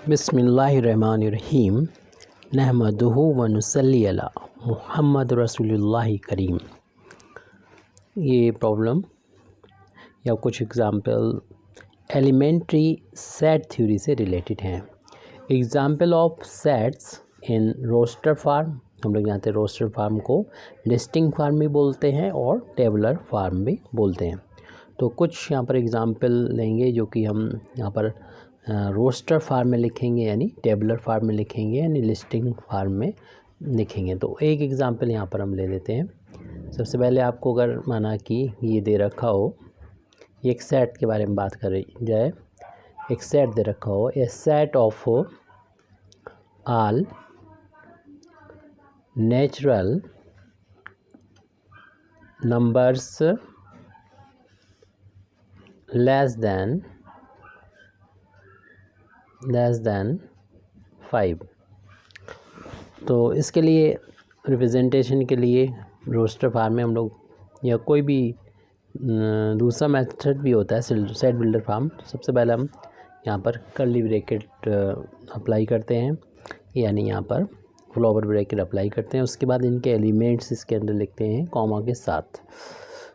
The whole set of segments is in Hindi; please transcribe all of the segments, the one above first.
बिस्मिल्लाहिर्रहमानिर्रहीम नहमदुहु व नुसल्ली अला मुहम्मद रसूलुल्लाह करीम। ये प्रॉब्लम या कुछ एग्ज़ाम्पल एलिमेंट्री सेट थ्योरी से रिलेटेड हैं। Example of sets in roster form, हम लोग जानते हैं रोस्टर फार्म को लिस्टिंग फार्म भी बोलते हैं और टेबुलर फार्म भी बोलते हैं। तो कुछ यहाँ पर एग्ज़ाम्पल लेंगे जो कि हम यहाँ पर रोस्टर फार्म में लिखेंगे यानी टेबुलर फार्म में लिखेंगे यानी लिस्टिंग फार्म में लिखेंगे। तो एक एग्ज़ाम्पल यहाँ पर हम ले लेते हैं। सबसे पहले आपको अगर माना कि ये दे रखा हो, एक सेट के बारे में बात करी जाए, एक सेट दे रखा हो, a set of all natural numbers less than 5। तो इसके लिए रिप्रेजेंटेशन के लिए रोस्टर फार्म में हम लोग या कोई भी दूसरा मेथड भी होता है सेट बिल्डर फार्म। तो सबसे पहले हम यहाँ पर कर्ली ब्रैकेट अप्लाई करते हैं, यानी यहाँ पर फ्लावर ब्रैकेट अप्लाई करते हैं। उसके बाद इनके एलिमेंट्स इसके अंदर लिखते हैं कॉमा के साथ।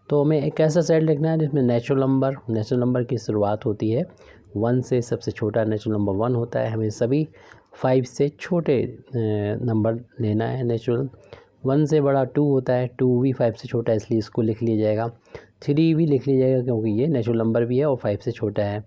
तो हमें एक ऐसा सेट लिखना है जिसमें नेचुरल नंबर की शुरुआत होती है 1 से। सबसे छोटा नेचुरल नंबर 1 होता है। हमें सभी 5 से छोटे नंबर लेना है। नेचुरल 1 से बड़ा 2 होता है, 2 भी 5 से छोटा है इसलिए इसको लिख लिया जाएगा। 3 भी लिख लिया जाएगा क्योंकि ये नेचुरल नंबर भी है और 5 से छोटा है।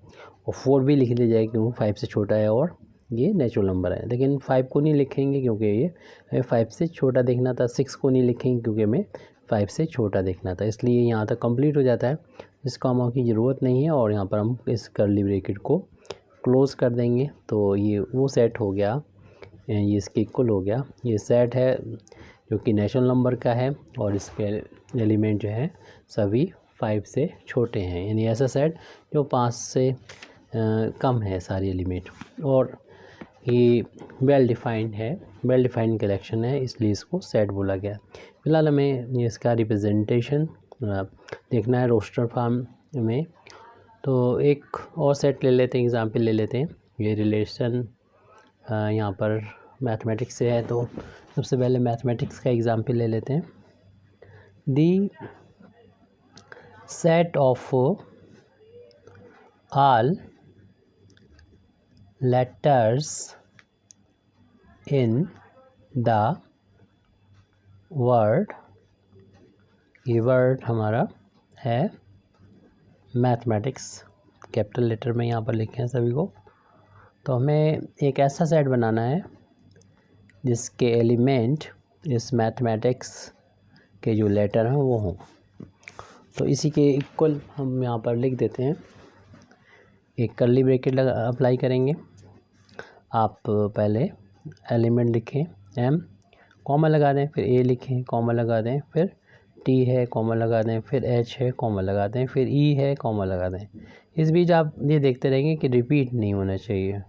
और 4 भी लिख लिया जाएगा क्योंकि 5 से छोटा है और ये नेचुरल नंबर है। लेकिन 5 को नहीं लिखेंगे क्योंकि ये हमें 5 से छोटा देखना था। 6 को नहीं लिखेंगे क्योंकि हमें 5 से छोटा देखना था। इसलिए यहाँ तक कंप्लीट हो जाता है, इस कॉमा की ज़रूरत नहीं है। और यहाँ पर हम इस कर्ली ब्रैकेट को क्लोज़ कर देंगे। तो ये वो सेट हो गया, ये इसके इक्वल हो गया। ये सेट है जो कि नेचुरल नंबर का है और इसके एलिमेंट जो है सभी 5 से छोटे हैं, यानी ऐसा सेट जो 5 से कम है सारे एलिमेंट। और ये वेल डिफाइंड कलेक्शन है इसलिए इसको सेट बोला गया। फिलहाल हमें इसका रिप्रेजेंटेशन देखना है रोस्टर फार्म में। तो एक और सेट ले लेते हैं, एग्जांपल ले लेते हैं। ये रिलेशन यहाँ पर मैथमेटिक्स से है, तो सबसे पहले मैथमेटिक्स का एग्जांपल ले लेते हैं। The set of all letters in the word, ये वर्ड हमारा है मैथमेटिक्स, कैपिटल लेटर में यहाँ पर लिखे हैं सभी को। तो हमें एक ऐसा सेट बनाना है जिसके एलिमेंट इस मैथमेटिक्स के जो लेटर हैं वो हों। तो इसी के इक्वल हम यहाँ पर लिख देते हैं। एक कर्ली ब्रैकेट अप्लाई करेंगे। आप पहले एलिमेंट लिखें m, कॉमा लगा दें, फिर a लिखें, कॉमा लगा दें, फिर t है, कॉमा लगा दें, फिर h है, कॉमा लगा दें, फिर e है, कॉमा लगा दें। इस बीच आप ये देखते रहेंगे कि रिपीट नहीं होना चाहिए।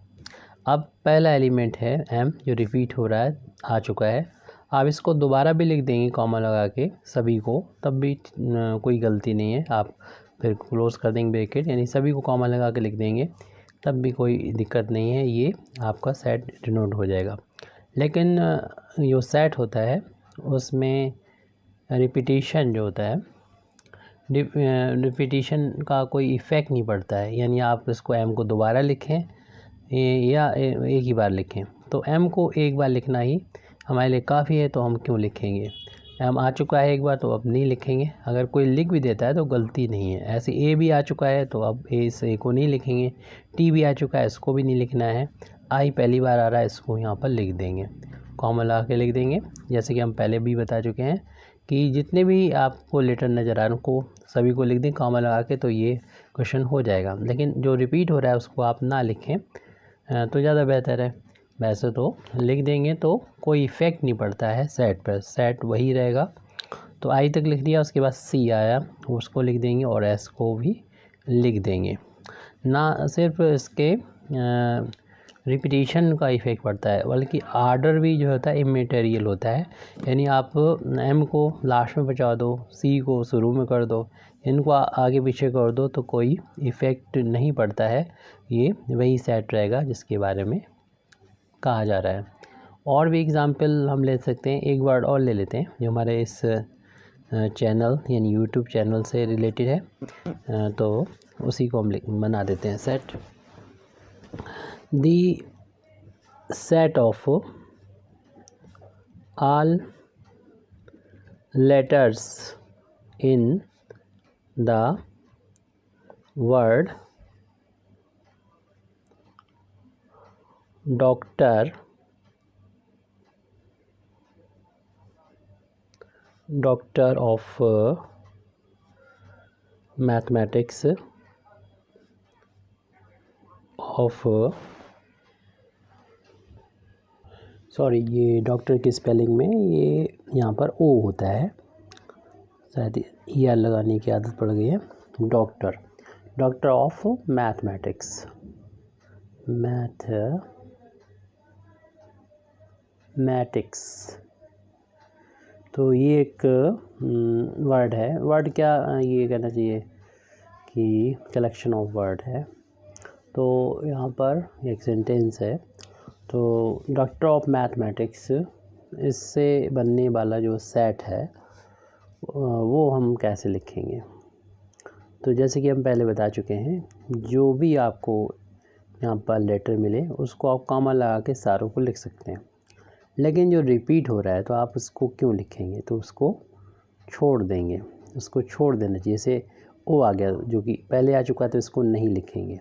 अब पहला एलिमेंट है m जो रिपीट हो रहा है, आ चुका है। आप इसको दोबारा भी लिख देंगे कॉमा लगा के सभी को, तब भी कोई गलती नहीं है। आप फिर क्लोज़ कर देंगे ब्रैकेट, यानी सभी को कॉमा लगा के लिख देंगे, तब भी कोई दिक्कत नहीं है, ये आपका सेट डिनोट हो जाएगा। लेकिन जो सेट होता है उसमें रिपीटिशन जो होता है, रिपीटिशन का कोई इफ़ेक्ट नहीं पड़ता है। यानी आप इसको m को दोबारा लिखें या एक ही बार लिखें, तो m को एक बार लिखना ही हमारे लिए काफ़ी है। तो हम क्यों लिखेंगे, m आ चुका है एक बार तो अब नहीं लिखेंगे। अगर कोई लिख भी देता है तो गलती नहीं है। ऐसे a भी आ चुका है तो अब इस a को नहीं लिखेंगे। t भी आ चुका है, इसको भी नहीं लिखना है। i पहली बार आ रहा है, इसको यहाँ पर लिख देंगे, कॉमा लगा के लिख देंगे। जैसे कि हम पहले भी बता चुके हैं कि जितने भी आपको लेटर नज़र आ रहे उनको सभी को लिख दें कॉमा लगा के, तो ये क्वेश्चन हो जाएगा। लेकिन जो रिपीट हो रहा है उसको आप ना लिखें तो ज़्यादा बेहतर है। वैसे तो लिख देंगे तो कोई इफ़ेक्ट नहीं पड़ता है सेट पर, सेट वही रहेगा। तो आई तक लिख दिया, उसके बाद सी आया उसको लिख देंगे और एस को भी लिख देंगे। ना सिर्फ इसके रिपीटिशन का इफ़ेक्ट पड़ता है बल्कि आर्डर भी जो होता है इमेटेरियल होता है। यानी आप एम को लास्ट में बचा दो, सी को शुरू में कर दो, इनको आगे पीछे कर दो तो कोई इफ़ेक्ट नहीं पड़ता है। ये वही सेट रहेगा जिसके बारे में कहा जा रहा है। और भी एग्ज़ाम्पल हम ले सकते हैं, एक वर्ड और ले लेते हैं जो हमारे इस चैनल यानी यूट्यूब चैनल से रिलेटेड है, तो उसी को हम बना देते हैं set. The set of all letters in the word doctor of mathematics of sorry, ये डॉक्टर की स्पेलिंग में ये यहाँ पर ओ होता है, शायद ER लगाने की आदत पड़ गई है। डॉक्टर ऑफ मैथमेटिक्स तो ये एक वर्ड है। वर्ड क्या ये कहना चाहिए कि कलेक्शन ऑफ वर्ड है। तो यहाँ पर एक सेंटेंस है, तो डॉक्टर ऑफ मैथमेटिक्स, इससे बनने वाला जो सेट है वो हम कैसे लिखेंगे। तो जैसे कि हम पहले बता चुके हैं, जो भी आपको यहाँ पर लेटर मिले उसको आप कॉमा लगा के सारों को लिख सकते हैं। लेकिन जो रिपीट हो रहा है तो आप उसको क्यों लिखेंगे, तो उसको छोड़ देंगे, उसको छोड़ देना चाहिए। जैसे ओ आ गया जो कि पहले आ चुका है तो इसको नहीं लिखेंगे,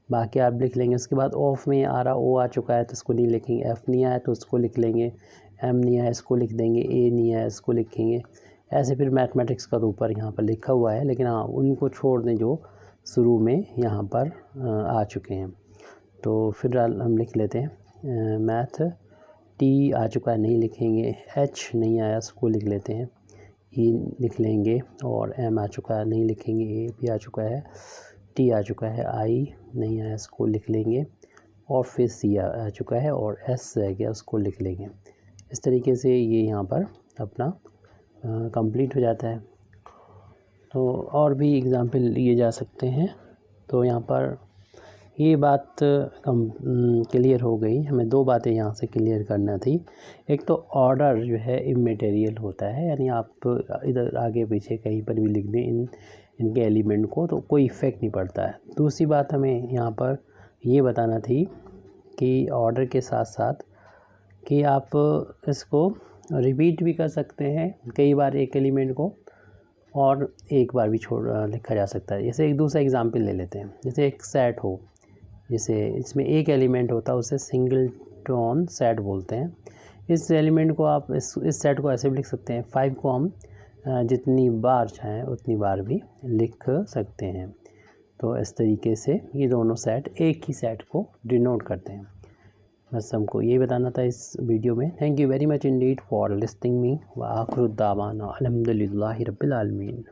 बाकी आप लिख लेंगे। उसके बाद ऑफ में आ रहा ओ आ चुका है तो इसको नहीं लिखेंगे, एफ नहीं आया तो उसको लिख लेंगे, एम नहीं आया इसको लिख देंगे, ए नहीं आया इसको लिखेंगे। ऐसे फिर मैथमेटिक्स का तो ऊपर यहाँ पर लिखा हुआ है, लेकिन हाँ उनको छोड़ दें जो शुरू में यहाँ पर आ चुके हैं। तो फिर हम लिख लेते हैं मैथ, टी आ चुका है नहीं लिखेंगे, एच नहीं आया इसको लिख लेते हैं, ई लिख लेंगे, और एम आ चुका है नहीं लिखेंगे, ए भी आ चुका है, टी आ चुका है, आई नहीं आया इसको लिख लेंगे, और फिर सी आ चुका है, और एस रह गया उसको लिख लेंगे। इस तरीके से ये यहाँ पर अपना कंप्लीट हो जाता है। तो और भी एग्ज़ाम्पल लिए जा सकते हैं। तो यहाँ पर ये बात क्लियर हो गई। हमें दो बातें यहाँ से क्लियर करना थी। एक तो ऑर्डर जो है इमैटेरियल होता है, यानी आप इधर आगे पीछे कहीं पर भी लिख दें इनके एलिमेंट को तो कोई इफ़ेक्ट नहीं पड़ता है। दूसरी बात हमें यहाँ पर ये बताना थी कि ऑर्डर के साथ साथ कि आप इसको रिपीट भी कर सकते हैं कई बार एक एलिमेंट को, और एक बार भी लिखा जा सकता है। जैसे एक दूसरा एग्जांपल ले लेते हैं। जैसे एक सेट हो, जैसे इसमें एक एलिमेंट होता है उसे सिंगलटन सेट बोलते हैं। इस एलिमेंट को आप इस सेट को ऐसे भी लिख सकते हैं, 5 को हम जितनी बार चाहें उतनी बार भी लिख सकते हैं। तो इस तरीके से ये दोनों सेट एक ही सेट को डिनोट करते हैं। बस हमको यही बताना था इस वीडियो में। Thank you very much indeed for listening me व आखिर दावाना अल्हम्दुलिल्लाहि रब्बिल आलमीन।